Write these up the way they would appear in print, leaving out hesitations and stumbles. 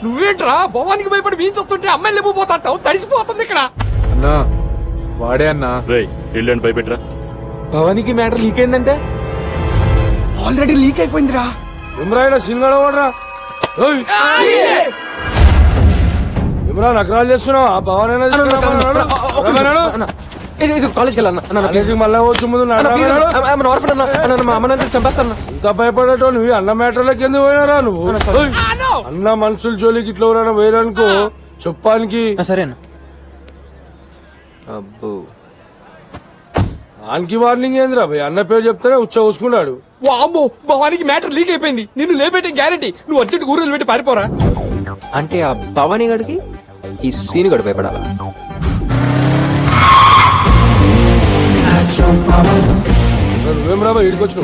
నువ్వేంట్రా భవానికి భయపడి వీంచొస్తుంటే అమ్మాయిలు లేకపోతాంటావు, తడిసిపోతుంది ఇక్కడ. అన్నా వాడే అన్నా. రేయ్ ఇల్లు భయపెట్టరా. భవానికి మ్యాటర్ లీక్ అయిందంటే ఆల్రెడీ లీక్ అయిపోయిందిరా. ఇమ్రాన్ సినిమాలో వాడరా. ఇమ్రాన్ నకరాలు చేస్తున్నావు. ఆ భవన్ కాలేజ్కి వెళ్ళాలి. మళ్ళీ వచ్చి ముందు చంపేస్తాను. ఇంత భయపడటం నువ్వు అన్న మ్యాటర్లోకి ఎందుకు పోయినారా నువ్వు? అన్న మనుషుల జోలికి ఇట్లా ఎవరైనా పోయిననుకో చెప్పానికి. సరేనా అబ్బో ఆనికి వార్నింగ్ ఏందిరా భయ్? అన్న పేరు చెప్తేనే ఉచ్చ చూసుకున్నాడు. వామ్మో భవానికి మ్యాటర్ లీక్ అయిపోయింది. నిన్ను లేపేయటం గ్యారెంటీ. నువ్వు అర్జెంట్ ఊరు పెట్టి పారిపోరా. అంటే ఆ భవానీ గడికి ఈ సీన్ గడు భయపడాలా? నువ్వేం రా భయ్? ఇడికొచ్చు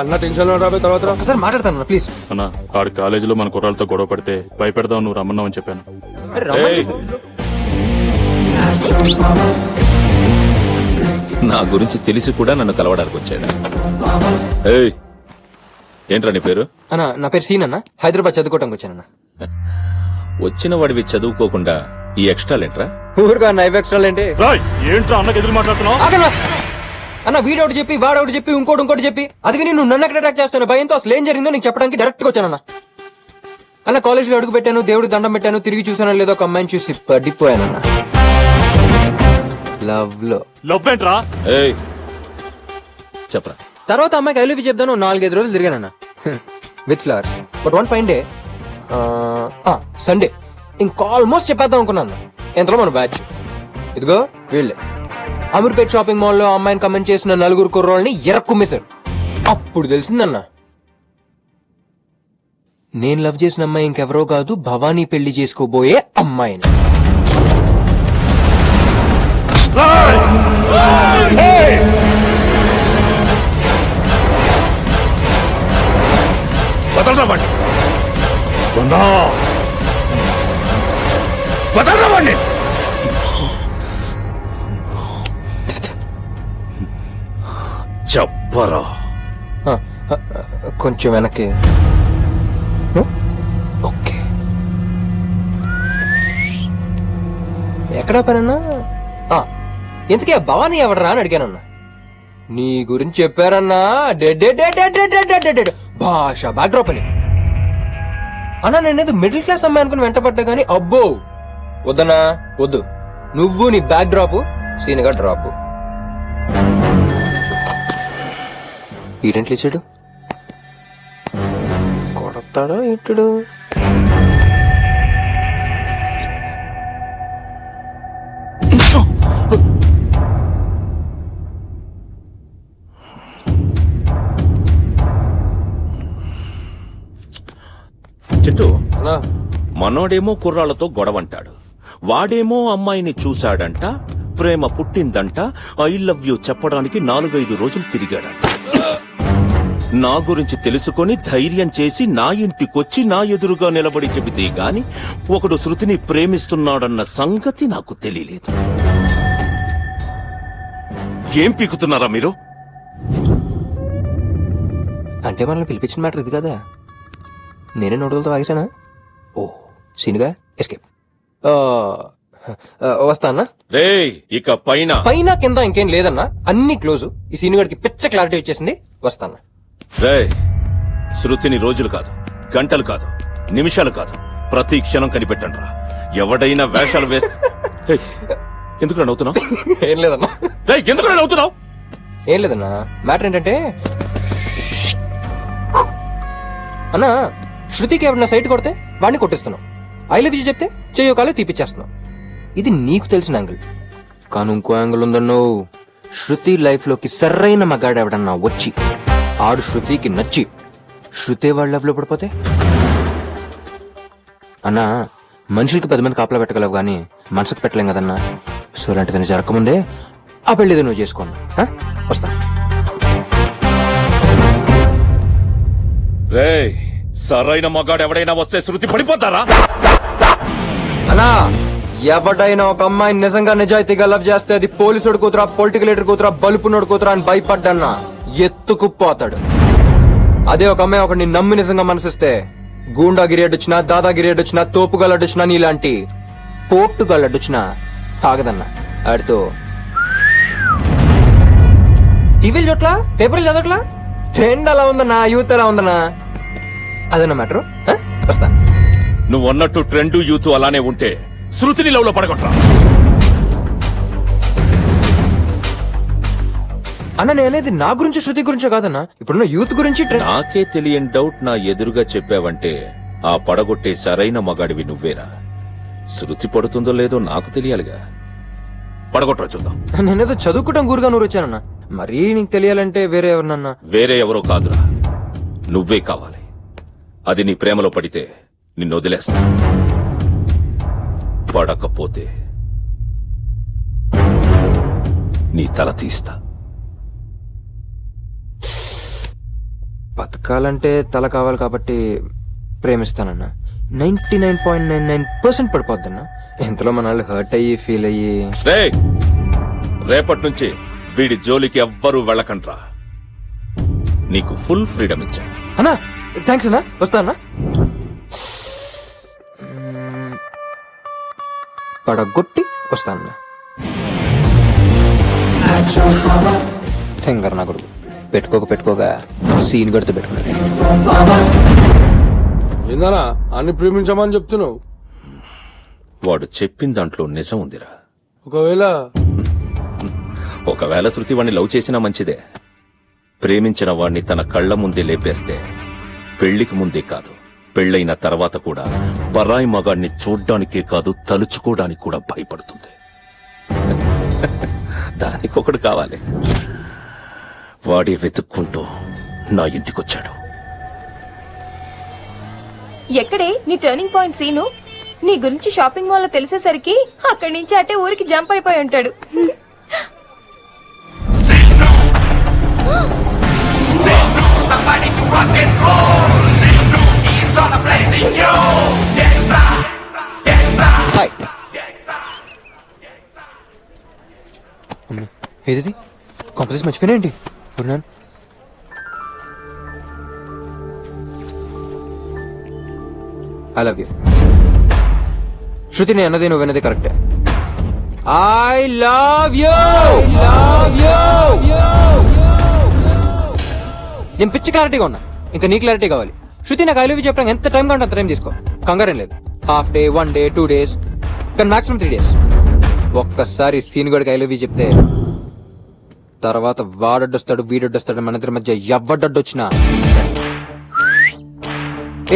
అన్న టెన్షన్ లో రాబోయే తర్వాత ఒకసారి మాట్లాడతాను ప్లీజ్. అన్నా ఆడు కాలేజీలో మన కుర్రాలతో గొడవ పడితే భయపెడదాం నువ్వు రమ్మన్నావు అని చెప్పాను. నా గురించి తెలిసి కూడా నన్ను కలవడానికి వచ్చాడు. ఏయ్ ఏంట్రా నీ పేరు? అన్నా నా పేరు సీన్ అన్న. హైదరాబాద్ చదువుకోవడానికి వచ్చానన్నా. వచ్చిన వాడివి చదువుకోకుండా ఈ ఎక్స్ట్రా లెటరా? ఊరుగా నైవ్ ఎక్స్ట్రా ఏంటి? ఏంట్రా అన్నకి ఎదురు మాట్లాడుతున్నావు? అన్న వీడొకటి చెప్పి వాడొకటి చెప్పి ఇంకోటి చెప్పి అది విని నువ్వు నన్ను అటాక్ చేస్తాను భయంతో అసలు ఏం జరిగిందో నీకు చెప్పడానికి డైరెక్ట్ గా వచ్చానన్న. అన్న కాలేజ్ లో అడుగు పెట్టాను, దేవుడికి దండం పెట్టాను, తిరిగి చూసానో లేదో ఒక అమ్మాయిని చూసి పడిపోయానన్న. లవ్ లో లవ్ ఏంట్రా? ఏయ్ చెప్పరా. తర్వాత అమ్మాయికి ఐ లవ్ యూ చెప్తాను. 4-5 రోజులు తిరిగానన్న with flowers. But one fine day Sunday ఇంకా ఆల్మోస్ట్ చెప్పేద్దాం అనుకున్నాను. ఎంతలో మన బ్యాచ్ ఇదిగో వీళ్ళే అమీర్పేట్ షాపింగ్ మాల్ లో అమ్మాయిని కమెంట్ చేసిన 4 కుర్రోళ్ళని ఎరక్కుమ్మేశారు. అప్పుడు తెలిసిందన్న నేను లవ్ చేసిన అమ్మాయి ఇంకెవరో కాదు, భవానీ పెళ్లి చేసుకోబోయే అమ్మాయిని. చెప్పరా. కొంచెం వెనక్కి. ఓకే ఎక్కడా పనన్నా? ఇంతకీ ఆ భవానీ ఎవడరా అని అడిగానన్నా. నీ గురించి చెప్పారన్నా. భాష బ్యాక్డ్రాప్ అని అన్నా. నేనేది మిడిల్ క్లాస్ అమ్మాయి అనుకుని వెంటపడ్డా గానీ అబ్బో వద్దనా వద్దు. నువ్వు నీ బ్యాక్ డ్రాప్, సీన్గా డ్రాప్. ఈడెంట్లు ఇచ్చాడు, కొడతాడా ఇట్టుడు? చెట్టు మనోడేమో కుర్రాళ్లతో గొడవంటాడు, వాడేమో అమ్మాయిని చూశాడంట, ప్రేమ పుట్టిందంట, ఐ లవ్ యూ చెప్పడానికి 4-5 రోజులు తిరిగాడంట. నా గురించి తెలుసుకొని ధైర్యం చేసి నా ఇంటికొచ్చి నా ఎదురుగా నిలబడి చెబితే గాని ఒకడు శృతిని ప్రేమిస్తున్నాడన్న సంగతి నాకు తెలియలేదు. ఏం పీకుతున్నారా మీరు? అంటే మనల్ని పిలిపించిన మ్యాటర్ ఇది కదా. నేనే నోడులతో వాగేశానా? ఓ సీనుగా ఎస్కేప్. వస్తానా? రే ఇక పైన కింద ఇంకేం లేదన్నా, అన్ని క్లోజు. ఈ సీనుగాడికి పిచ్చ క్లారిటీ వచ్చేసింది. వస్తానా? రే శృతిని రోజులు కాదు, గంటలు కాదు, నిమిషాలు కాదు, ప్రతి క్షణం కనిపెట్టండి రా. ఎవడైనా వేషాలు వేస్తే ఎందుకు నవ్వుతున్నావు? ఏం లేదన్నా. ఎందుకు నవ్వుతున్నావు? ఏం లేదన్నా. మ్యాటర్ ఏంటంటే అన్నా శృతికి ఎవరన్నా సైట్ కొడితే వాడిని కొట్టేస్తున్నావు. ఐ లవ్ యూ చెప్తే చెయ్యో కాలు తీపిచ్చేస్తున్నావు. ఇది నీకు తెలిసిన యాంగిల్. కానీ ఇంకో యాంగిల్ ఉందన్నో. శృతి లైఫ్ లోకి సరైన మగాడు ఎవడన్నా వచ్చి ఆడు శృతికి నచ్చి శృతి వాళ్ళ లవ్ లో పడిపోతే అన్నా మనుషులకి 10 మంది కాపలా పెట్టగలవు గానీ మనసుకు పెట్టలేం కదన్నా. సో అలాంటిదని జరగకముందే ఆ పెళ్లిది నువ్వు చేసుకోండి. వస్తా. రే సరైన మగాడు ఎవడైనా వస్తే శృతి పడిపోతారా? అన్నా ఎవడైనా ఒక అమ్మాయిని నిజంగా నిజాయితీగా లవ్ చేస్తే అది పోలీసుడు కూతురా, పొలిటికల్ లీడర్ కూతురా, బలుపునోడు కూతురా అని భయపడ్డన్నా ఎత్తుకుపోతాడు. అదే ఒక అమ్మాయి ఒకడిని నమ్మి నిజంగా మనసిస్తే గూండాగిరి అడ్డొచ్చినా దాదాగిరి అడ్డొచ్చినా తోపుగాలు అడ్డొచ్చినా నీలాంటి పోర్టుగాళ్ళు అడ్డొచ్చినా ఆగదన్నా ఆడితో టీవీలు చూడట్లా పేపర్లు చదవట్లా ట్రెండ్ అలా ఉందన్నా యూత్ అలా ఉందన్నా అదన్నా మ్యాటర్ వస్తా నువ్వు అన్నట్టు ట్రెండ్ యూత్ అలానే ఉంటే శృతిని లవ్ లో పడగొట్టరా. అన్న నేనేది నా గురించి శృతి గురించో కాదన్నా ఇప్పుడున్న యూత్ గురించి ట్రెండ్ నాకే తెలియని డౌట్ నా ఎదురుగా చెప్పావంటే ఆ పడగొట్టే సరైన మగాడివి నువ్వేరా. శృతి పడుతుందో లేదో నాకు తెలియాలిగా. పడగొట్టరా చూద్దాం. నేనేదో చదువుకుంటాం గురుగా నూరు వచ్చానన్నా మరీ నీకు తెలియాలంటే వేరే ఎవరినన్నా వేరే ఎవరో కాదురా, నువ్వే కావాలి. అది నీ ప్రేమలో పడితే నిన్ను వదిలేస్తా, పడకపోతే నీ తల తీస్తా. బతకాలంటే తల కావాలి కాబట్టి ప్రేమిస్తానన్నా 99.99% పడిపోద్దన్నా ఎంతలో మన వాళ్ళు హర్ట్ అయ్యి ఫీల్ అయ్యి రేయ్, రేపటి నుంచి వీడి జోలికి ఎవ్వరూ వెళ్ళకండ్రా. నీకు ఫుల్ ఫ్రీడమ్ ఇచ్చా. అన్నా థ్యాంక్స్ అన్నా వస్తా అన్నా పడగొట్టి వస్తానన్నా థింగర్ నా కొడుకు పెట్టుకోగా సీన్ గడితో పెట్టుకున్నాడు. ఏందన్నా అన్ని ప్రేమించమని చెప్తున్నావు వాడు చెప్పిన దాంట్లో నిజం ఉందిరా. ఒకవేళ శృతి వాణ్ణి లవ్ చేసినా మంచిదే. ప్రేమించిన వాణ్ణి తన కళ్ల ముందే లేపేస్తే పెళ్లికి ముందే కాదు పెళ్లైన తర్వాత కూడా పరాయి మగాడిని చూడ్డానికే కాదు తలుచుకోవడానికి కూడా భయపడుతుంది. దానికొకడు కావాలి. వాడే వెతుక్కుంటూ నా ఇంటికొచ్చాడు. ఎక్కడే నీ టర్నింగ్ పాయింట్ సీను? నీ గురించి షాపింగ్ మాల్ లో తెలిసేసరికి అక్కడి నుంచి అటే ఊరికి జంప్ అయిపోయి ఉంటాడు. హాయ్ ఏది కాంపిటీషన్ మర్చిపోయినా ఏంటి ఉన్నాను. ఐ లవ్ యూ శృతి. నేను అన్నది నువ్వు విన్నది కరెక్టే. I love you. నేను పిచ్చి క్లారిటీగా ఉన్నా ఇంకా నీ క్లారిటీ కావాలి. శృతి నాకు ఐ లవ్ యూ చెప్పడానికి ఎంత టైం కావాలంటే అంత టైం తీసుకో. కంగారేం లేదు. హాఫ్ డే 1 day 2 days కానీ మాక్సిమం 3 days. ఒక్కసారి సీన్ గడికి ఐ లవ్ యూ చెప్తే తర్వాత వాడొడ్డొస్తాడు వీడొడ్డొస్తాడు మన ఇద్దరి మధ్య ఎవ్వడొడ్డొచ్చినా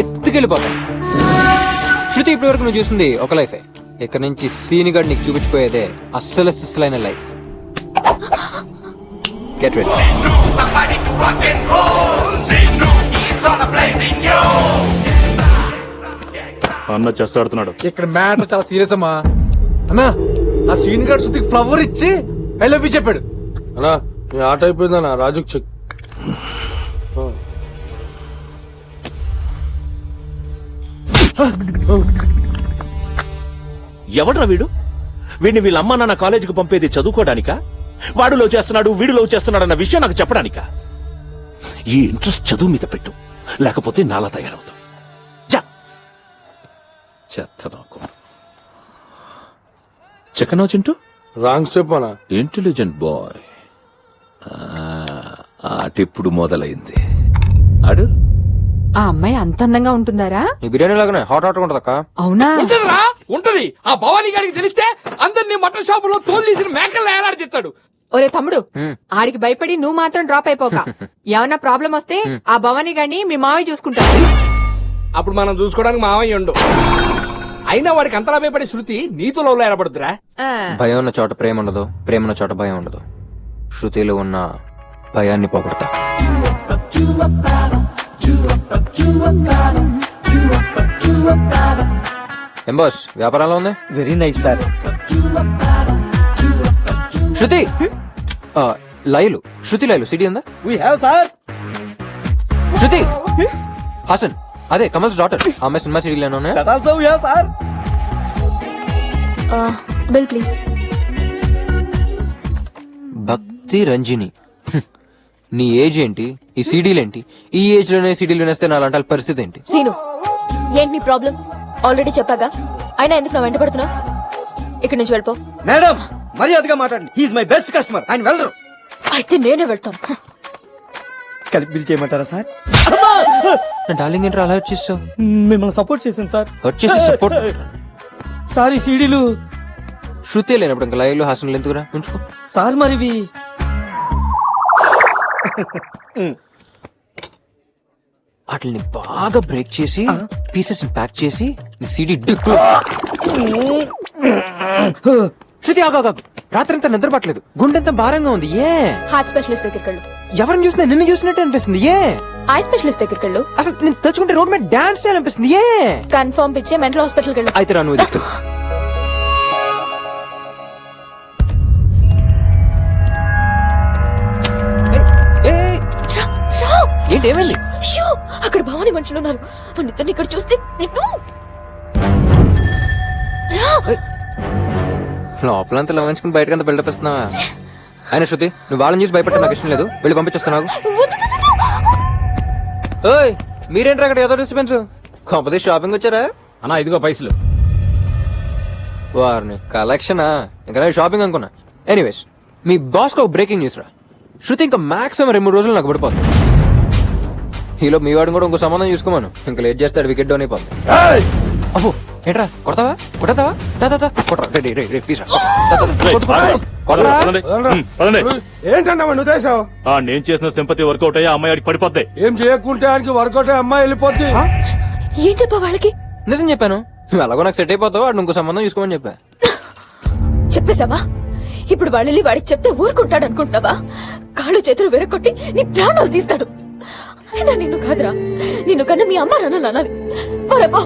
ఎత్తుకెళ్ళిపోతాం. శృతి ఇప్పటి వరకు నువ్వు చూసింది ఒక లైఫే. ఇక్కడ నుంచి సీన్ గడ్ నీకు చూపించిపోయేదే అస్సలైన లైఫ్. Get ready. అన్న చెస్ ఆడుతున్నాడు. ఇక్కడ మ్యాటర్ చాలా సీరియస్ అమ్మా. అన్నా ఆ సీన్ గార్డ్ శృతికి ఫ్లవర్ ఇచ్చి ఐ లవ్ యూ చెప్పాడు. అన్నా నీ ఆట అయిపోయిందన్నా రాజుకి చెక్. ఎవడ్రా వీడు? వీడిని వీళ్ళ అమ్మ నాన్న కాలేజీకి పంపేది చదువుకోవడానికా? వాడు లవ్ చేస్తున్నాడు వీడు లవ్ చేస్తున్నాడు అన్న విషయం నాకు చెప్పడానికా? ఈ ఇంట్రెస్ట్ చదువు మీద పెట్టు, లేకపోతే నాలా తయారవుతావు. చెత్త నాకు. చెక్కనో చింటూ రాంగ్ స్టెప్ అన్నా. Intelligent boy. ఆటిప్పుడు మొదలైంది. ఆడు ఆ అమ్మాయి అంత అందంగా ఉంటుందారా? నీ బిర్యానీ లాగానే హాట్ ఉంటుంది అక్క. అవునా? ఉంటది. ఆ భవానీ గారికి తెలిస్తే అందరినీ మటన్ షాపులో తోలు తీసిన మేకలు ఏలాడిస్తాడు. ఒరే తమ్ముడు, ఆడికి భయపడి నువ్వు మాత్రం డ్రాప్ అయిపోక. ఏమన్నా ప్రాబ్లం వస్తే ఆ భవానీ గాని మీ మావయ్య చూసుకుంటాడు. అప్పుడు మనం చూసుకోవడానికి మావయ్య ఉండు. అయినా వాడికి అంతలా భయపడే శృతి నీతో లవ్లో ఏర్పడుతురా? ఆ, భయం ఉన్న చోట ప్రేమ ఉండదు, ప్రేమ ఉన్న చోట భయం ఉండదు. శృతిలో ఉన్న భయాన్ని పోగొడతా. ఏం బాస్ వ్యాపారంలో ఉంది? Very nice sir. శృతి లైలు శృతి లైలు సిటీ ఉందా? We have sir. Shruti Haasan అదే కమల్స్ డాటర్. అమ్మాయి సినిమా సిటీలోనే ఉన్నాయా? That also we have sir. Bill please. Bhakti Ranjini. నీ ఏజ్ ఏంటి? ఈ సీడీలేంటి? ఈ ఏజ్ లోనే సీడీలు వినేస్తే నా అలాంటి పరిస్థితి ఏంటి? సీను ఏంటి నీ ప్రాబ్లం? ఆల్రెడీ చెప్పాగా. అయినా ఎందుకు నా వెంట పడుతున్నావు? ఇక్కడి నుంచి వెళ్ళిపో. మేడం మర్యాదగా మాట్లాడండి. He's my best customer. ఆయన వెళ్ళరు. అయితే నేనే వెళ్తాను. కలిపి బిల్ చేయమంటారా సార్? నా డార్లింగ్ ఏంట్రా అలా వచ్చేసావు? మిమ్మల్ని సపోర్ట్ చేశాను సార్. వచ్చేసి సపోర్ట్. సార్ ఈ సీడీలు శృతి లేనప్పుడు ఇంకా లైవ్ లో హాసనలు ఎందుకురా ఉంచుకో. సార్ మరివి వాటిని బాగా బ్రేక్ చేసి పీసెస్ ప్యాక్ చేసి సిడి శృతి ఆగా రాత్రంతా నిద్ర పట్టలేదు, గుండెంతా భారంగా ఉంది. ఏ హార్ట్ స్పెషలిస్ట్ దగ్గరికి వెళ్ళు. ఎవరిని చూసినా నిన్ను చూసినట్టు అనిపిస్తుంది. ఏ ఐ స్పెషలిస్ట్ దగ్గరికి వెళ్ళు. అసలు నేను తలుచుకుంటే రోడ్ మీద డాన్స్ చేయాలనిపిస్తుంది. ఏ కన్ఫర్మ్ పిచ్చే మెంటల్ హాస్పిటల్కి వెళ్ళు. అయితే రా నువ్వు తీసుకెళ్ళు. ఏంటి ఏమైంది? అయ్యో, అక్కడ భవాని మనుషులు ఉన్నారు. వాళ్ళిద్దరిని ఇక్కడ చూస్తే నిన్ను లోపలంతా లవంచుకుని బయటకంతా బిల్డప్ ఇస్తున్నావా? ఆయన శృతి, నువ్వు వాళ్ళని చూసి భయపడ్డా నాకు ఇష్టం లేదు. వెళ్ళి పంపించొస్తున్నావు. ఓయ్ మీరేంట్రా అక్కడ ఏదో డిస్టర్బెన్స్? కొంపది షాపింగ్ వచ్చారా? అన్నా ఇదిగో పైసలు. వారిని కలెక్షనా? ఇంకా నేను షాపింగ్ అనుకున్నా. ఎనీవేస్, మీ బాస్ కు బ్రేకింగ్ న్యూస్ రా. శృతి ఇంకా మాక్సిమం 2-3 రోజులు నాకు పడిపోతుంది. ఈలో మీ వాడిని కూడా ఇంకో సంబంధం చూసుకోమను. ఇంకా లేట్ చేస్తాడు, వికెట్ డౌన్ అయిపోతుంది. అబ్బో ఏంట్రా కొడతావా? కొడతావా? ప్లీజ్ ఏంటన్నా నువ్వు చేసావు? నేను చేసిన సింపతి వర్కౌట్ అయ్యి అమ్మాయి ఆడికి పడిపోద్ది. ఏం చేయకుంటే ఆయనకి వర్కౌట్ అయ్యి అమ్మాయి వెళ్ళిపోద్ది. ఏం చెప్పా వాళ్ళకి? నిజం చెప్పాను. నువ్వు ఎలాగో నాకు సెట్ అయిపోతావు, వాడు ఇంకో సంబంధం చూసుకోమని చెప్పా. చెప్పేశావా? ఇప్పుడు వాళ్ళని వాడికి చెప్తే ఊరుకుంటాడు అనుకుంటున్నావా? కాళ్ళు చేతులు విరగొట్టి నీ ప్రాణాలు తీస్తాడు. అయినా నిన్ను కాదురా, నిన్ను కన్నా మీ అమ్మ నాన్న అనాలి. పోరేపో,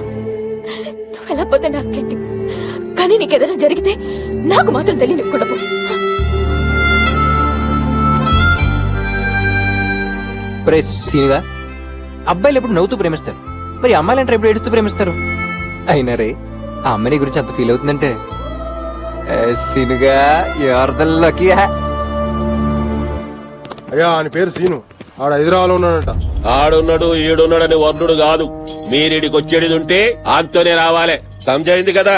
నువ్వు వెళ్ళకపోతే నాకేంటి, కానీ నీకేదైనా జరిగితే నాకు మాత్రం తెలియనివ్వకుండా పో. సీనుగా అబ్బాయిలు ఎప్పుడు నవ్వుతూ ప్రేమిస్తారు, మరి అమ్మాయిలు అంటే ఎప్పుడు ఏడుస్తూ ప్రేమిస్తారు? అయినా రే ఆ అమ్మాయి గురించి అంత ఫీల్ అవుతుందంటే సీనుగా ఎవరిదల్లోకి. అయ్యా ఆయన పేరు సీను, ఆడ హైదరాబాద్ ఉన్నాడంట. ఆడున్నాడు ఈడున్నాడని వర్ణుడు కాదు. మీరిడికి వచ్చేది ఉంటే ఆంతోనే రావాలే. సంజయింది కదా?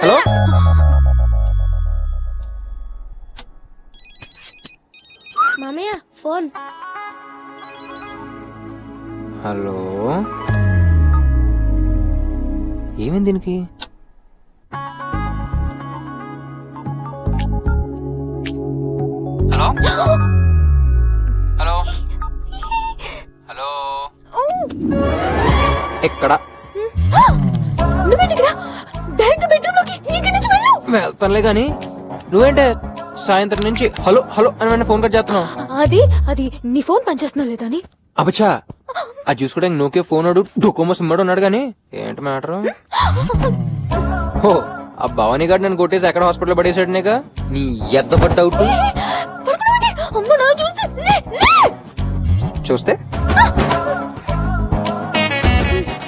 హలో మామయ్య ఫోన్. హలో ఏమైంది దీనికి? హలో హలో హలో ఎక్కడ? నువ్వేంటి ఇక్కడ? డైరెక్ట్ బెడ్రూమ్ లోకి ఇక్కడి నుంచి వెళ్ళు. వెళ్తానులే గాని నువ్వేంటే సాయంత్రం నుంచి హలో హలో అని ఫోన్ కట్ చేస్తున్నావు? అది నీ ఫోన్ పనిచేస్తున్నా లేదా అని. అబ్బచ్చా, అది చూసుకోవడానికి నోకే ఫోన్ వాడు డొకోమో సిమ్మడు ఉన్నాడు గానీ ఏంటి మ్యాటర్? ఓ ఆ భవానీ గారు నన్ను కొట్టేసి ఎక్కడ హాస్పిటల్ పడేసాడునేగా నీ ఎద్దబడ్డ డౌట్. చూస్తే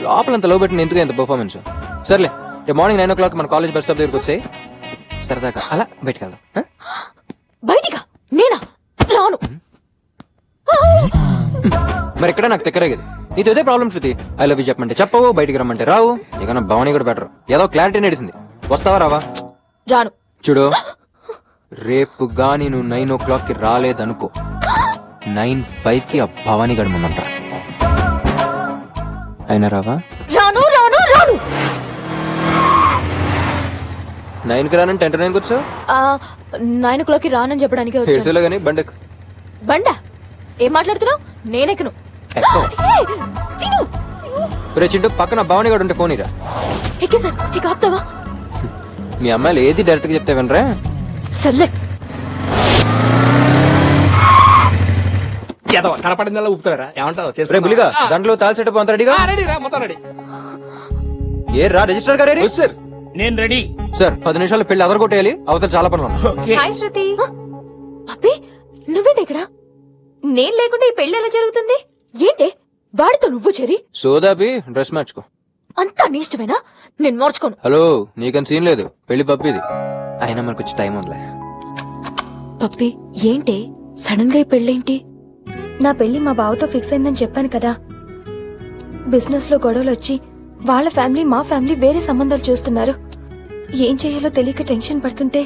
లోపలంత లో పెట్టిన ఎందుకు ఎంత పర్ఫార్మెన్స్? సర్లే, రేపు మార్నింగ్ 9 o'clock మన కాలేజ్ బస్ స్టాప్ దగ్గరకు వచ్చాయి. సరదాగా అలా బయటకు వెళ్దాం. బయటిగా? నేనా? రాను. మరి ఇక్కడ నాకు తెక్కరేగదు. నీతో ఇదే problem Shruti. I love you చెప్పమంటే చెప్పవు, బయటికి రమ్మంటే రావు. ఇక నా భవానీ కూడా బెటర్. ఏదో క్లారిటీ నడిసింది. వస్తావా రావా? రాను. చూడు, రేపు గాని నువ్వు 9 o'clock రాలేదనుకో, 9:05 కి ఆ భవానీ గడి ముందంట. అయినా రావా? రాను రాను రాను. 9 కి రానంటే 10 to 9 వచ్చావు. 9 o'clock రానని చెప్పడానికి వచ్చాను. హెడ్సేలో గానీ బండెక్. బండా? ఏం మాట్లాడుతున్నావు? నేనెక్కను. రే చింటూ, పక్కన భవానీ గడు ఉంటే ఫోన్ ఇరా. ఎక్కే సార్, ఇక ఆపుతావా? మీ అమ్మాయిలు ఏది డైరెక్ట్ గా చెప్తే వినరా? సర్లే. కనపడిందల్లా ఊపుతారా? ఏమంటావు? రే బులిగా, దాంట్లో తాల్ సెటప్ అంతా రెడీగా? మొత్తం రెడీ. ఏ రా రిజిస్టర్ గారు? సార్ నేను రెడీ సార్ 10 నిమిషాలు పెళ్లి అదరగొట్టేయాలి, అవతల చాలా పనులు ఉన్నాయి. హాయ్ శృతి. అబ్బే నువ్వేంటి ఇక్కడ? నేను లేకుండా ఈ పెళ్లి ఎలా జరుగుతుంది? ఏంటి వాడితో నువ్వు చెరి? సోదాపి డ్రెస్ మార్చుకో. అంతా నీ ఇష్టమేనా? నేను మార్చుకోను. హలో, నీకని సీన్ లేదు, పెళ్లి పప్పిది. అయినా మనకు వచ్చి టైం ఉందిలే. పప్పి ఏంటి సడన్ గా ఈ పెళ్ళేంటి? నా పెళ్లి మా బావతో ఫిక్స్ అయిందని చెప్పాను కదా. బిజినెస్ లో గొడవలు వచ్చి వాళ్ళ ఫ్యామిలీ మా ఫ్యామిలీ వేరే సంబంధాలు చూస్తున్నారు. ఏం చేయాలో తెలియక టెన్షన్ పడుతుంటే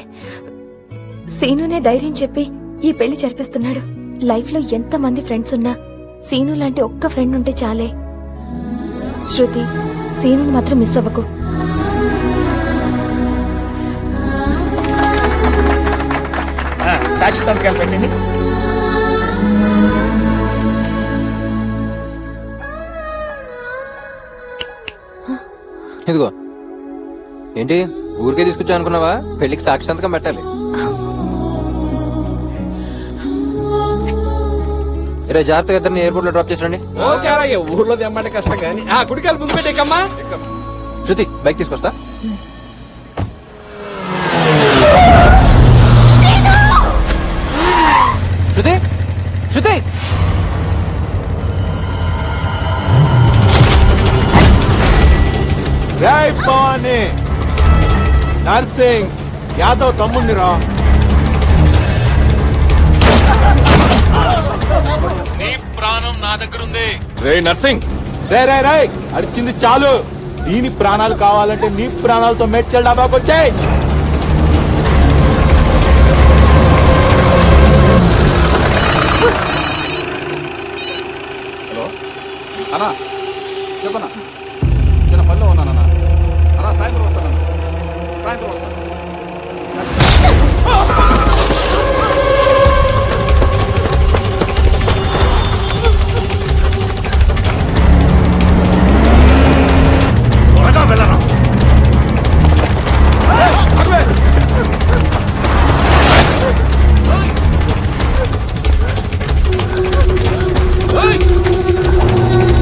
సీనునే ధైర్యం చెప్పి ఈ పెళ్లి జరిపిస్తున్నాడు. లైఫ్ లో ఎంత మంది ఫ్రెండ్స్ ఉన్నా సీను లాంటి ఒక్క ఫ్రెండ్ ఉంటే చాలే. శృతి, సీనుని మాత్రం మిస్ అవ్వకు. సాక్షి సంతకాలు పెట్టండి. ఇదిగో. ఏంటి ఊరికే తీసుకొచ్చా అనుకున్నావా? పెళ్లికి సాక్షి సంతకం పెట్టాలి. ఇరే జాగ్రత్తగా ఇద్దరిని ఎయిర్పోర్ట్ లో డ్రాప్ చేసండి. ఓకే అలాగే, ఊర్లో తెమ్మంటే కష్టం కానీ కుడికాయలు ముందు పెట్టేకమ్మా. శృతి బైక్ తీసుకొస్తా. శృతి, శృతి, జై భవానీ. నర్సింగ్ యాదవ్ తమ్ముడిరా. నీ ప్రాణం నా దగ్గర ఉంది. రే నర్సింగ్, రే రే రే, అడిచింది చాలు. దీని ప్రాణాలు కావాలంటే నీ ప్రాణాలతో మేడ్చల్ డాబాకి వచ్చాయి. హలో అన్నా, చెప్పనా? చిన్న పనిలో ఉన్నానన్నా. అన్నా సాయంత్రం వస్తానన్నా, సాయంత్రం వస్తాను. త్వరగా వెళ్ళరా.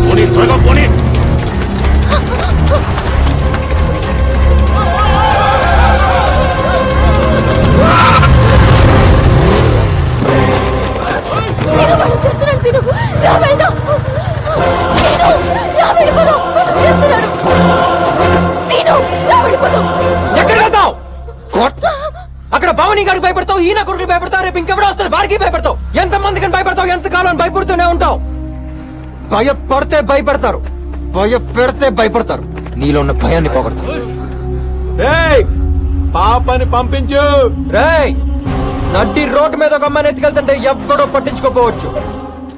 పోనీ, త్వరగా పోనీ. ఎక్కడ వెళ్తావు? అక్కడ భవనీ గారికి భయపడతావు, ఈయన కొడుకు భయపడతావు, రేపు ఇంకెవడో వస్తాడు వాడికి భయపడతావు. ఎంత మందికి భయపడతావు, ఎంత కాలం భయపడుతూనే ఉంటావు. భయపడితే భయపడతారు, భయపెడితే భయపడతారు. నీలో ఉన్న భయాన్ని పోగొడతారు. పాపని పంపించు. రేయ్, నడ్డి రోడ్డు మీద ఒక అమ్మాయిని ఎత్తుకెళ్తుంటే ఎవ్వడో పట్టించుకోపోవచ్చు,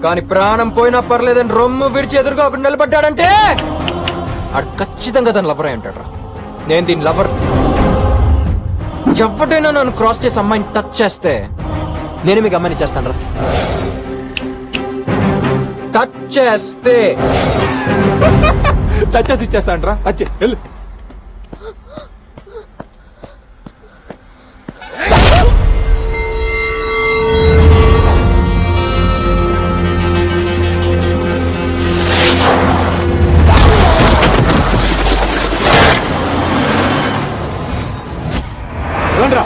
కానీ ప్రాణం పోయినా పర్లేదని రొమ్ము విరిచి ఎదురుగా ఒకటి నిలబడ్డాడంటే ఆడు ఖచ్చితంగా తన లవర్ అయి ఉంటాడు రా. నేను దీని లవర్. ఎవడైనా నన్ను క్రాస్ చేసి అమ్మాయిని టచ్ చేస్తే నేను మీకు అమ్మాయిని చేస్తాను రా. టచ్ చేస్తే టచ్ చేసి ఇచ్చేస్తాను రా. వచ్చి వెళ్ళు. రా.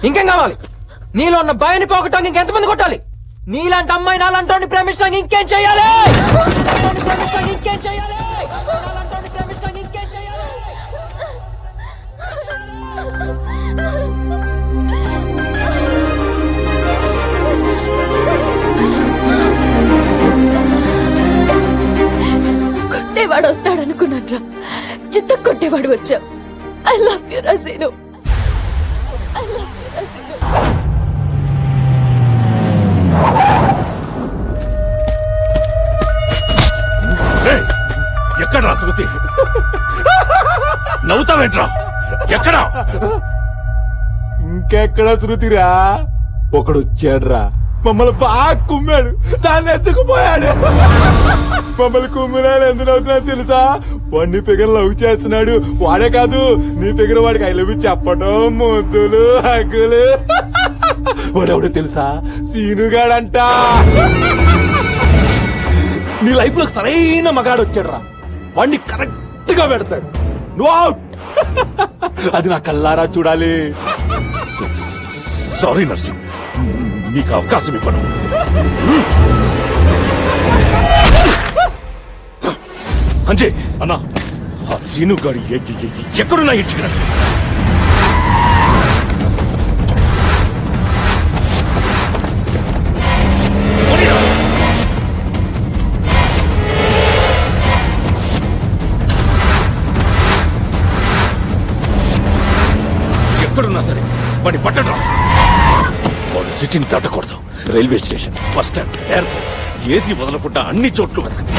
ఇంకేం కావాలి? నీలో ఉన్న భయాన్ని పోగొట్టడానికి ఇంకెంతమంది కొట్టాలి? నీలాంటి అమ్మాయి నాలంటి ప్రేమించడానికి ఇంకేం చేయాలి? నాలాంటోని ప్రేమించడానికి ఇంకేం చేయాలి? నాలాంటోని ప్రేమించడానికి ఇంకేం చేయాలి? కొట్టేవాడు వస్తాడనుకున్నాడ్రా, చిత్త కొట్టేవాడు వచ్చావు. ఐ లవ్ యు రసీను, ఐ లవ్ యు రసీను. ఎక్కడ్రా శృతి? నవ్వుతావేంట్రా? ఎక్కడా? ఇంకెక్కడ శృతిరా? ఒకడు వచ్చాడ్రా, మమ్మల్ని బాగా కుమ్మాడు, దాన్ని ఎత్తుకుపోయాడు. మమ్మల్ని కుమ్మినాడు ఎందుకు అవుతున్నాడు తెలుసా? వాడిని ఫిగర్ లవ్ చేస్తున్నాడు. వాడే కాదు, నీ ఫిగర్ వాడికి ఐ లవ్ చెప్పడం, ముద్దులు, హగ్గులు. వాడెవడో తెలుసా? సీనుగాడంట. నీ లైఫ్ లో సరైన మగాడు వచ్చాడురా, వాడిని కరెక్ట్ గా పెడతాడు. నువ్వు అవుట్. అది నా కల్లారా చూడాలి. సారీ నర్సింగ్, నీకు అవకాశం ఇవ్వను. అంజయ్ అన్నా, ఆ సీను గారి ఎక్కడున్నా ఇచ్చిన ఎక్కడున్నా సరే వాడిని పట్టడం. వాడు సిటీని దాటకూడదు. Railway station, bus stand, airport, ఏది వదలకుండా అన్ని చోట్ల వెతకండి.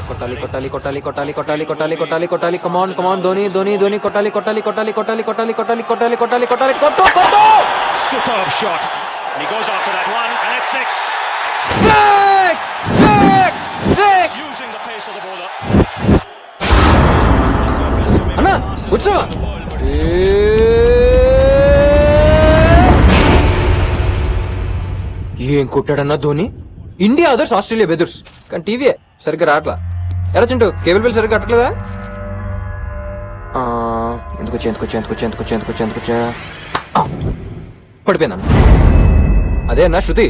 కొట్టాలి కొట్టాలి కొట్టాలి కొట్టాలి కొట్టాలి కొట్టాలి కొట్టాలి కొట్టాలి. కమాన్ కమాన్, ధోని ధోని ధోని. కొట్టాలి కొట్టాలి కొట్టాలి కొట్టాలి కొట్టాలి కొట్టాలి కొట్టాలి కొట్టాలి కొట్టాలి. కొట్టు కొట్టు. Superb shot. He goes after that one, and it's six. Six! Six! Six! Using the pace of the bowler. అన్నా వచ్చావా? ఏం కొట్టాడన్నా ధోని? ఇండియా అదర్స్, ఆస్ట్రేలియా బెదర్స్. కానీ టీవీ సరిగ్గా రావట్లా. ఎలా చింటూ, కేబుల్ బిల్ సరిగ్గా కట్టలేదా? ఎందుకొచ్చా పడిపోయిందన్న. అదే అన్న శృతి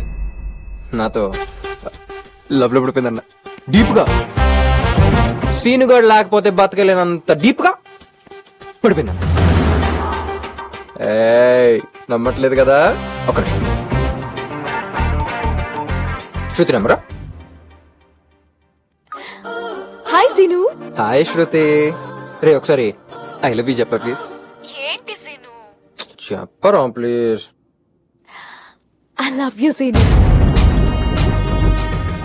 నాతో లవ్ లో పడిపోయిందన్న. డీప్ గా, సీనుగాడు లేకపోతే బతకలేనంత డీప్ గా పడిపోయిందన్న. ఏయ్ నమ్మట్లేదు కదా? ఒక నిమిషం. శృతి నెంబరా? హాయ్ సీను. హాయ్ శృతి. రే ఒకసారి ఐ లవ్ యూ చెప్పా ప్లీజ్. ఏంటి సీను? చెప్పరా please. I love you Seenu.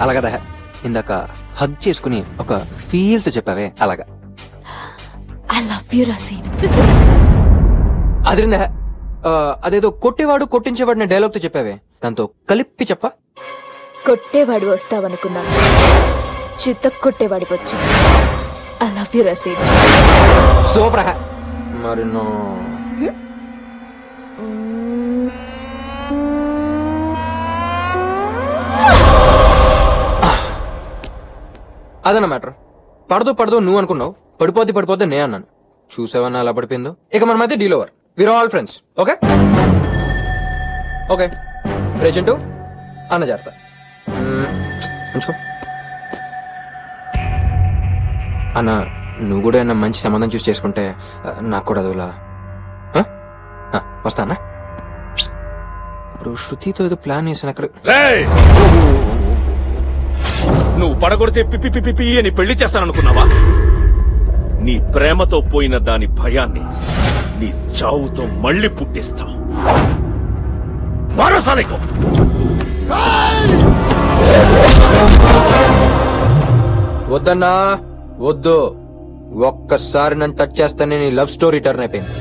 అలాగదా ఇందాక హగ్ చేసుకుని ఒక ఫీల్ తో చెప్పావే అలాగా. ఐ లవ్ యు రసీను. అదిరిందా? అదేదో కొట్టేవాడు కొట్టించేవాడిని డైలాగ్ తో చెప్పావే, దాంతో కలిపి చెప్పా. కొట్టేవాడు వస్తావనుకున్నాను, చిత్త కొట్టేవాడి వచ్చా. ఐ లవ్ యు రసీను. సూపర్. మరి నో అదన్న మ్యాటర్. పడదు పడదు నువ్వు అనుకున్నావు, పడిపోద్ది నే అన్నాను. చూసావన్నా అలా పడిపోయిందో. ఇక మన మధ్య deal over. We are all friends. Okay okay. రేచెంటూ అన్న జాగ్రత్త. ఉంచుకో అన్న. నువ్వు కూడా ఏమన్నా మంచి సంబంధం చూసి చేసుకుంటే నాకు కూడా అదోలా. వస్తా అన్న. ఇప్పుడు శృతితో ఏదో ప్లాన్ చేశాను అక్కడ. నువ్వు పడగొడితే పిప్పి పిప్పి పిప్పి అని పెళ్లి చేస్తాననుకున్నావా? నీ ప్రేమతో పోయిన దాని భయాన్ని నీ చావుతో మళ్ళీ పుట్టిస్తా. మారసానికో వద్దన్నా వద్దు. ఒక్కసారి నన్ను టచ్ చేస్తేనే నీ లవ్ స్టోరీ టర్న్ అయిపోయింది.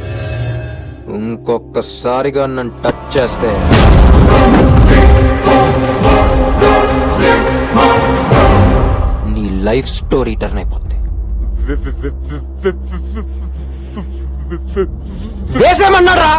ఇంకొకసారిగా నన్ను టచ్ చేస్తే నీ లైఫ్ స్టోరీ టర్న్ అయిపోతుంది. వేసేమన్నారా?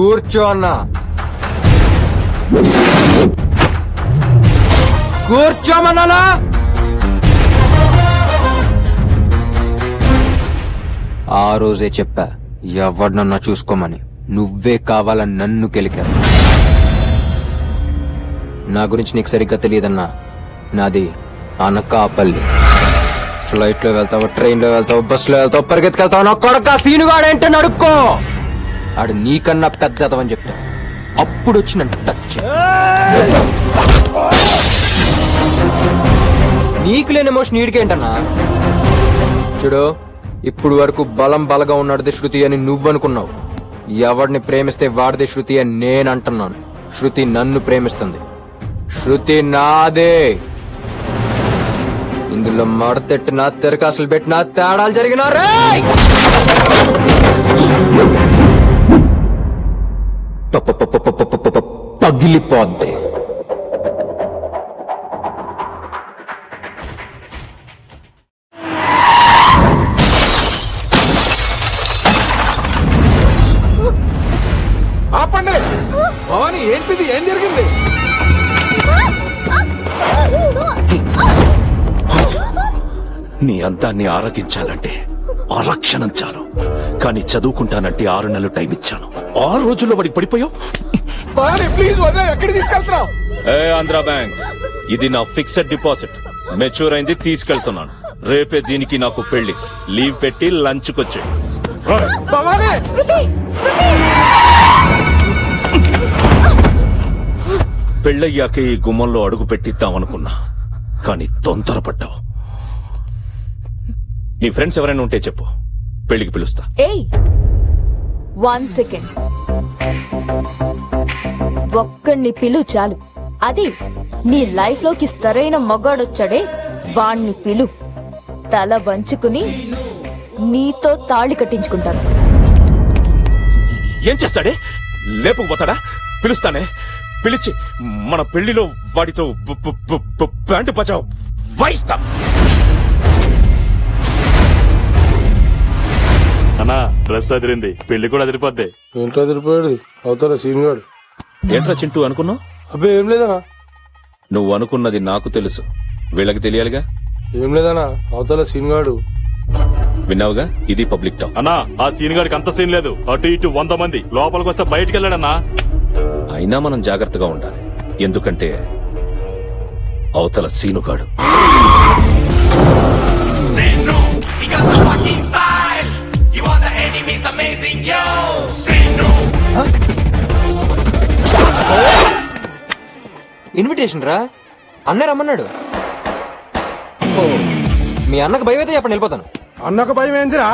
కూర్చో అన్నా, కూర్చోమన్నానా? ఆ రోజే చెప్పా ఎవరినన్నా చూసుకోమని, నువ్వే కావాలని నన్ను కెలికావు. నా గురించి నీకు సరిగ్గా తెలియదన్నా, నాది అనకాపల్లి. ఫ్లైట్ లో వెళ్తావు, ట్రైన్ లో వెళ్తావు, బస్ లో వెళ్తావు, పరిగెత్తుకెళ్తావు. నా కొడక సీనుగాడేంటే నడుక్కో, ఆడు నీకన్నా పెద్దదవని చెప్తా. అప్పుడు వచ్చి నన్ను టచ్ చేయి. నీకు లేని ఎమోషన్ నీడికేంటన్నా? చూడు, ఇప్పుడు వరకు బలం బలగా ఉన్నాడుది శృతి అని నువ్వనుకున్నావు. ఎవడిని ప్రేమిస్తే వాడిదే శృతి అని నేనంటున్నాను. శృతి నన్ను ప్రేమిస్తుంది. శృతి నాదే. ఇందులో మడతెట్టినా, తెరకాసులు పెట్టినా, తేడాలు జరిగినా రేయ్ పగిలిపోద్ది. ఆపండి. భవాని ఏంటిది, ఏం జరిగింది? నీ అందాన్ని ఆరగించాలంటే ఆరక్షణం చాలు, కానీ చదువుకుంటానంటే 6 నెలలు టైం ఇచ్చాను. 6 రోజుల్లో వాడికి పడిపోయావు. భవాని ప్లీజ్ వదిలే, ఎక్కడికి తీసుకెళ్తున్నావు? ఆంధ్రా బ్యాంక్, ఇది నా ఫిక్స్డ్ డిపాజిట్. మెచ్యూర్ అయింది, తీసుకెళ్తున్నాను. రేపే దీనికి నాకు పెళ్లి. లీవ్ పెట్టి లంచ్ కొచ్చే. భవాని పెళ్ళయ్యాక ఈ గుమ్మంలో అడుగు పెట్టిద్దామనుకున్నా, కానీ తొందరపడ్డావు. నీ ఫ్రెండ్స్ ఎవరైనా ఉంటే చెప్పు, పెళ్లికి పిలుస్తా. ఏయ్ 1 సెకండ్, ఒక్కడిని పిలు చాలు. అది నీ లైఫ్ లోకి సరైన మగాడొచ్చాడే, వాణ్ణి పిలు. తల వంచుకుని నీతో తాళి కట్టించుకుంటాను. ఏం చేస్తాడే? లేపుకుపోతాడా? పిలుస్తానే. పిలిచి మన పెళ్లిలో వాడితో ప్యాంటు పచా వాయిస్తా. అన్నా డ్రెస్ అదిరింది, పెళ్లి కూడా అదిరిపోద్ది. ఏంటో అదిరిపోయాడు అవతల సీన్ గాడు. ఏంట్రా చింటూ అనుకున్నావు? అబ్బే ఏం లేదనా. నువ్వు అనుకున్నది నాకు తెలుసు, వీళ్ళకి తెలియాలిగా. ఏం లేదనా, అవతల సీన్ గాడు. విన్నావుగా, ఇది పబ్లిక్ టాక్. అన్నా ఆ సీన్ గాడికి అంత సీన్ లేదు. అటు ఇటు 100 మంది, లోపలికి వస్తే బయటికి వెళ్ళాడన్నా. అయినా మనం జాగ్రత్తగా ఉండాలి, ఎందుకంటే అవతల సీనుగాడు. ఇన్విటేషన్ రా, అన్న రమ్మన్నాడు. మీ అన్నకు భయం అయితే చెప్పండి, వెళ్ళిపోతాను. అన్నకు భయం ఏందిరా?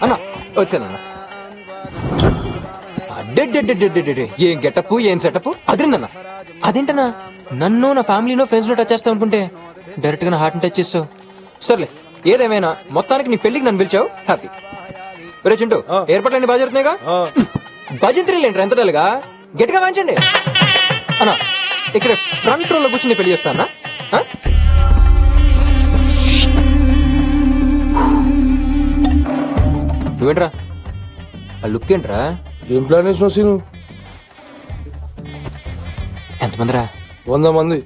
అన్న వచ్చానన్న. ఏం గెటప్, ఏం సెటప్, అదిరిందన్న. అదేంటన్నా, నన్ను నా ఫ్యామిలీనో ఫ్రెండ్స్ నో టచ్ చేస్తావు అనుకుంటే డైరెక్ట్ గా నా హార్ట్ టచ్ చేస్తావు. సర్లే, ఏదేమైనా మొత్తానికి నీ పెళ్లికి నన్ను పిలిచావు, హ్యాపీ. రే చింటూ, ఏర్పాట్లన్నీ బాగా జరుగుతున్నాయిగా? భజంత్రీలు ఏంట్రా ఎంత డల్గా? గట్టిగా వాంచండి అన్నా. ఇక్కడ ఫ్రంట్ రోలో కూర్చుని పెళ్లి చేస్తానా? నువ్వేంట్రా ఆ లుక్ ఏంట్రా? ఏం ప్లాన్ వేసినావు సీను? ఎంతమందిరా? 100 మంది.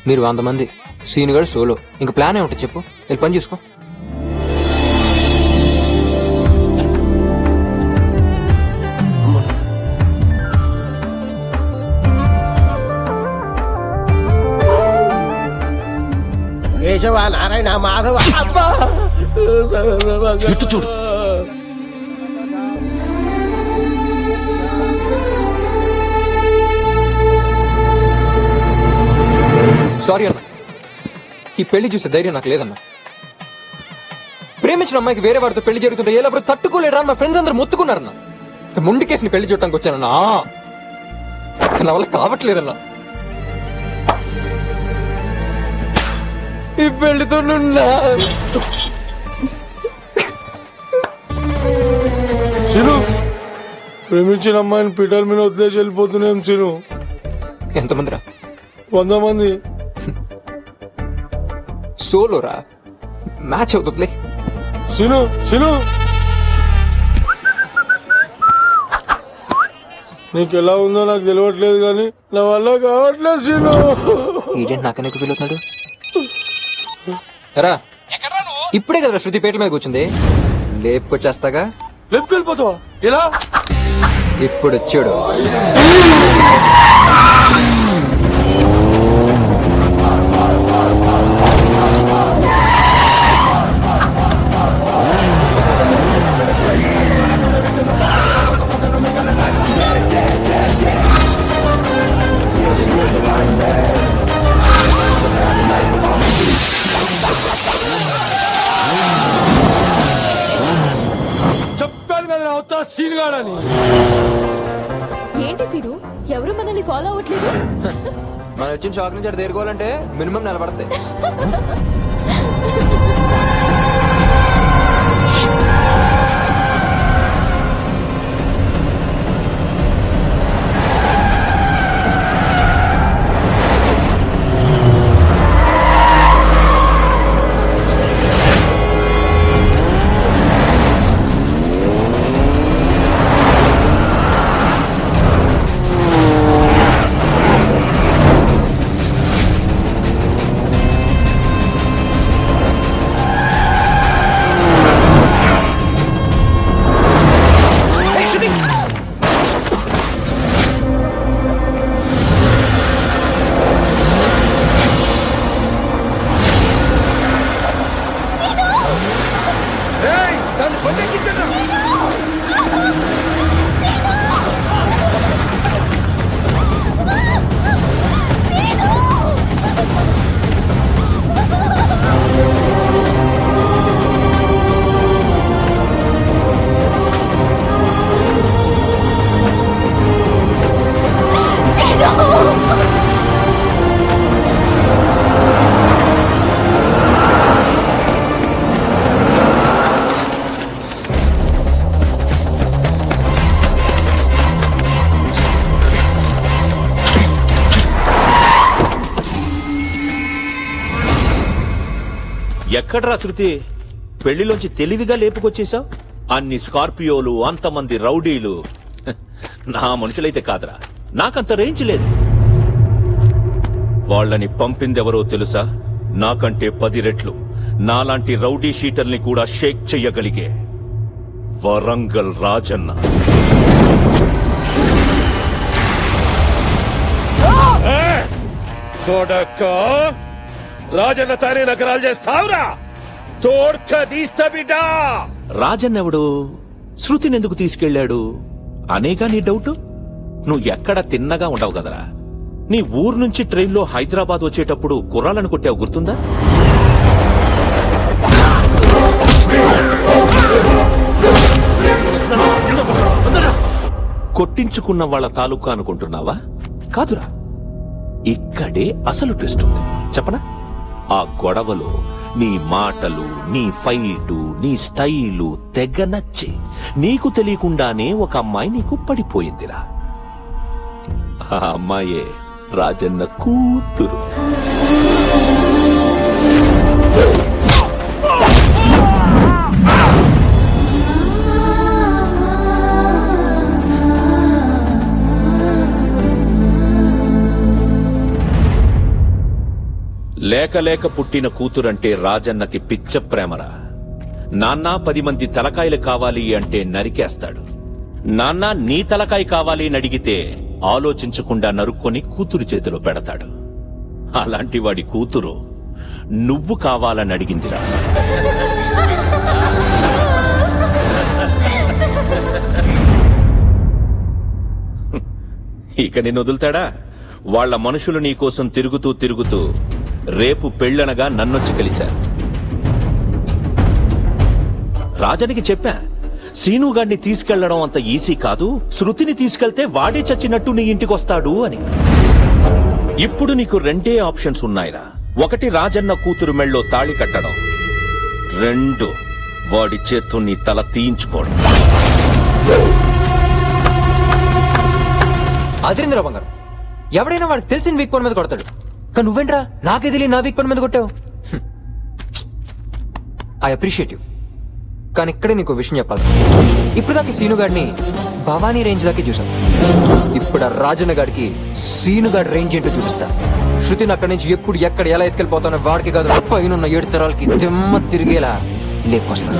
మీరు 100 మంది, సీన్ గడు సోలో. ఇంక ప్లాన్ ఏముంటుంది చెప్పు, వెళ్ళి పని చూసుకో. కేశవ నారాయణ మాధవ. ఇటు చూడు. సారీ అన్న, ఈ పెళ్లి చూసే ధైర్యం నాకు లేదన్నా. ప్రేమించిన అమ్మాయికి వేరే వాడితో పెళ్లి జరుగుతుంటే ఎవరు తట్టుకోలేరా? మా ఫ్రెండ్స్ అందరూ మొత్తుకున్నారన్నా. ముందు కేసుని పెళ్లి చూడటానికి వచ్చానన్నా, నా వల్ల కావట్లేదన్నా. ఈ పెళ్లితో సీను, ప్రేమించిన అమ్మాయిని పీటల మీద వదిలేసి వెళ్ళిపోతున్నాం సీను. ఎంతమందిరా? 100 మంది. సోలోరా, మ్యాచ్ అవుతుంది సిను సిను నీకు ఎలా ఉందో నాకు తెలియట్లేదు కానీ నా వల్ల కావట్లేదు సిను. ఈడేంటి నాకనే పిలుతున్నాడు రా ఇప్పుడే కదా శృతి పేట్ల మీద కూర్చుంది లేపుకొచ్చేస్తాగా లేపుకెళ్ళిపోతావా ఎలా? ఇప్పుడు వచ్చాడు చెప్పాను కదా నా అవుతా సీన్ గాడని. ఏంటి సీను ఎవరు మనల్ని ఫాలో అవ్వట్లేదు? మనం వచ్చిన షాక్ నుంచి అటు తేరుకోవాలంటే మినిమం నిలబడతాయి. ఎక్కడ్రా శృతి? పెళ్లిలోంచి తెలివిగా లేపుకొచ్చేశావు. అన్ని స్కార్పియోలు, అంతమంది రౌడీలు. నా మనుషులైతే కాదురా, నాకంత రేంజ్ లేదు. వాళ్ళని పంపిందెవరో తెలుసా? నాకంటే 10 రెట్లు నాలాంటి రౌడీ షీటర్ని కూడా షేక్ చెయ్యగలిగే వరంగల్ రాజన్న. రాజన్న తానే నగరాలు చేస్తావురా? తోడ్క తీస్తా బిడ్డా. రాజన్నెవడు? శృతినెందుకు తీసుకెళ్లాడు అనేగా నీ డౌట్? నువ్వు ఎక్కడ తిన్నగా ఉండవు కదరా. నీ ఊరు నుంచి ట్రైన్లో హైదరాబాద్ వచ్చేటప్పుడు కుర్రాలను కొట్టావు, గుర్తుందా? కొట్టించుకున్న వాళ్ళ తాలూకా అనుకుంటున్నావా? కాదురా, ఇక్కడే అసలు ట్విస్ట్ ఉంది. చెప్పనా? ఆ గొడవలో నీ మాటలు, నీ ఫైటు, నీ స్టైలు తెగ నచ్చి నీకు తెలియకుండానే ఒక అమ్మాయి నీకు పడిపోయిందిరా. ఆ అమ్మాయే రాజన్న కూతురు. లేక లేక పుట్టిన కూతురంటే రాజన్నకి పిచ్చ ప్రేమరా. నాన్న 10 మంది తలకాయలు కావాలి అంటే నరికేస్తాడు. నాన్న నీ తలకాయ కావాలి అని అడిగితే ఆలోచించకుండా నరుక్కొని కూతురు చేతిలో పెడతాడు. అలాంటి వాడి కూతురు నువ్వు కావాలని అడిగిందిరా. ఇక నిన్ను వదులుతాడా? వాళ్ల మనుషులు నీకోసం తిరుగుతూ తిరుగుతూ రేపు పెళ్ళనగా నన్నొచ్చి కలిశారు. రాజనికి చెప్పా, సీనుగాడిని తీసుకెళ్లడం అంత ఈజీ కాదు, శృతిని తీసుకెళ్తే వాడే చచ్చినట్టు నీ ఇంటికొస్తాడు అని. ఇప్పుడు నీకు 2 ఆప్షన్స్ ఉన్నాయిరా. 1 రాజన్న కూతురు మెళ్ళో తాళి కట్టడం, 2 వాడి చేత్తో నీ తల తీయించుకోవడం. అదిరిందిరా బంగారం. ఎవడైనా వాడికి తెలిసిన వీక్ పాయింట్ మీద కొడతాడు, కానీ నువ్వేంట్రా నాకే తెలియని నా వీక్ పాయింట్ మీద కొట్టావు. ఐ అప్రిషియేట్ యూ, కానీ ఇక్కడే నీకు విషయం చెప్పాలి. ఇప్పుడు దాకా సీను గాడిని భవానీ రేంజ్ దాకా చూసాను. ఇప్పుడు ఆ రాజన్న గాడికి సీను గాడి రేంజ్ ఏంటో చూపిస్తా. శృతిని అక్కడి నుంచి ఎప్పుడు ఎక్కడ ఎలా ఎత్తుకెళ్ళిపోతానో వాడికి కాదు, పైన 7 తరాలకి దిమ్మ తిరిగేలా లేపుకొస్తాను.